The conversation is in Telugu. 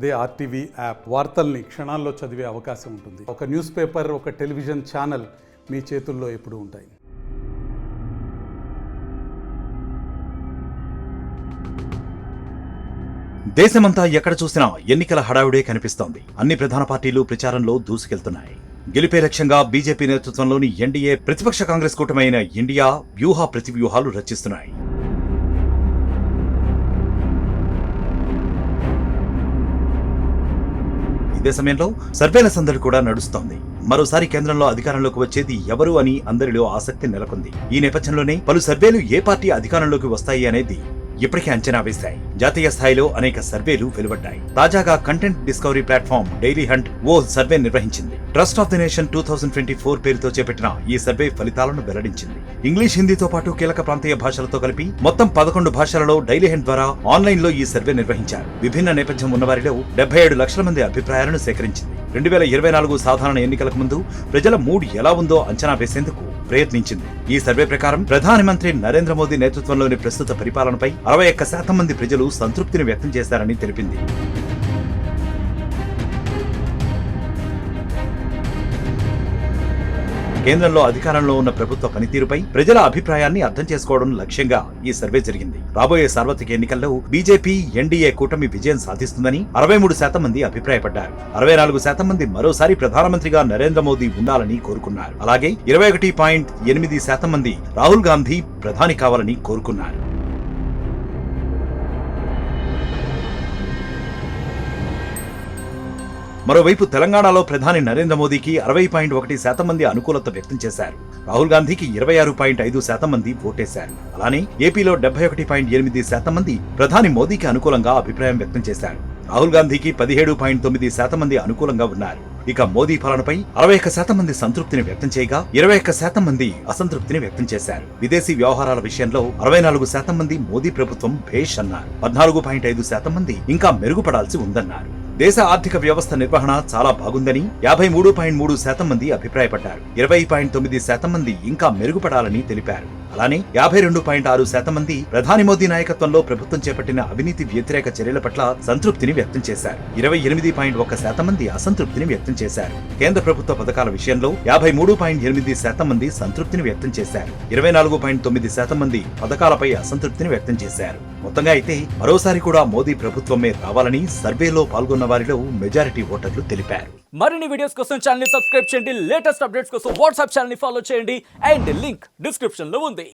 అదే ఆర్టీవీ యాప్ వార్తల్ని క్షణాల్లో చదివే అవకాశం ఉంటుంది. ఒక న్యూస్ పేపర్, ఒక టెలివిజన్ ఛానల్ మీ చేతుల్లో ఎప్పుడూ ఉంటాయి. దేశమంతా ఎక్కడ చూసినా ఎన్నికల హడావుడే కనిపిస్తోంది. అన్ని ప్రధాన పార్టీలు ప్రచారంలో దూసుకెళ్తున్నాయి. గెలిపే లక్ష్యంగా బీజేపీ నేతృత్వంలోని ఎన్డీఏ ప్రతిపక్ష కాంగ్రెస్ కూటమైన ఇండియా వ్యూహ ప్రతివ్యూహాలు రచిస్తున్నాయి. ఇదే సమయంలో సర్వేల సందడి కూడా నడుస్తోంది. మరోసారి కేంద్రంలో అధికారంలోకి వచ్చేది ఎవరు అని అందరిలో ఆసక్తి నెలకొంది. ఈ నేపథ్యంలోనే పలు సర్వేలు ఏ పార్టీ అధికారంలోకి వస్తాయి అనేది ఇప్పటికే అంచనా వేశాయి. జాతీయ స్థాయిలో అనేక సర్వేలు వెలువడ్డాయి. తాజాగా content discovery platform Dailyhunt ఓ సర్వే నిర్వహించింది. ట్రస్ట్ ఆఫ్ ది నేషన్ 2024 పేరుతో చేపట్టిన ఈ సర్వే ఫలితాలను వెల్లడించింది. ఇంగ్లీష్, హిందీతో పాటు కీలక ప్రాంతీయ భాషలతో కలిపి మొత్తం 11 భాషలలో డైలీ హంట్ ద్వారా ఆన్లైన్ లో ఈ సర్వే నిర్వహించారు. విభిన్న నేపథ్యం ఉన్నవారిలో 77 లక్షల మంది అభిప్రాయాలను సేకరించింది. 2024 సాధారణ ఎన్నికలకు ముందు ప్రజల మూడ్ ఎలా ఉందో అంచనా వేసేందుకు ప్రయత్నించింది. ఈ సర్వే ప్రకారం ప్రధానమంత్రి నరేంద్ర మోదీ నేతృత్వంలోని ప్రస్తుత పరిపాలనపై 61% మంది ప్రజలు సంతృప్తిని వ్యక్తం చేశారని తెలిపింది. కేంద్రంలో అధికారంలో ఉన్న ప్రభుత్వ పనితీరుపై ప్రజల అభిప్రాయాన్ని అర్థం చేసుకోవడం లక్ష్యంగా ఈ సర్వే జరిగింది. రాబోయే సార్వత్రిక ఎన్నికల్లో బీజేపీ ఎన్డీఏ కూటమి విజయం సాధిస్తుందని 63% మంది అభిప్రాయపడ్డారు. 64% మంది మరోసారి ప్రధానమంత్రిగా నరేంద్ర మోదీ ఉండాలని కోరుకున్నారు. అలాగే 21.8% మంది రాహుల్ గాంధీ ప్రధాని కావాలని కోరుకున్నారు. మరోవైపు తెలంగాణలో ప్రధాని నరేంద్ర మోదీకి 60.1% మంది అనుకూలత వ్యక్తం చేశారు. రాహుల్ గాంధీకి 26.5% మంది ఓటేశారు. అలానే ఏపీలో 71.8% మంది ప్రధాని మోదీకి అనుకూలంగా అభిప్రాయం వ్యక్తం చేశారు. రాహుల్ గాంధీకి 17.9% మంది అనుకూలంగా ఉన్నారు. ఇక మోదీ పాలనపై 61% మంది సంతృప్తిని వ్యక్తం చేయగా 21% మంది అసంతృప్తిని వ్యక్తం చేశారు. విదేశీ వ్యవహారాల విషయంలో 64% మంది మోదీ ప్రభుత్వం భేష్ అన్నారు. 14.5% మంది ఇంకా మెరుగుపడాల్సి ఉందన్నారు. దేశ ఆర్థిక వ్యవస్థ నిర్వహణ చాలా బాగుందని 53.3% మంది అభిప్రాయపడ్డారు. 20.9% మంది ఇంకా మెరుగుపడాలని తెలిపారు. అలానే 52.6% మంది ప్రధాని మోదీ నాయకత్వంలో ప్రభుత్వం చేపట్టిన అవినీతి వ్యతిరేక చర్యల పట్ల సంతృప్తిని వ్యక్తం చేశారు. 28.1% మంది అసంతృప్తిని వ్యక్తం చేశారు. కేంద్ర ప్రభుత్వ పథకాల విషయంలో 53.8% మంది సంతృప్తిని వ్యక్తం చేశారు. 24.9% మంది పథకాలపై అసంతృప్తిని వ్యక్తం చేశారు. మొత్తంగా అయితే మరోసారి కూడా మోదీ ప్రభుత్వమే రావాలని సర్వేలో పాల్గొన్న వారిలో మెజారిటీ ఓటర్లు తెలిపారు. మరిన్ని వీడియోస్ కోసం ఛానల్ ని సబ్స్క్రైబ్ చేయండి. లేటెస్ట్ అప్డేట్స్ కోసం వాట్సాప్ ఛానల్ ని ఫాలో చేయండి. అండ్ లింక్ డిస్క్రిప్షన్ లో ఉంది.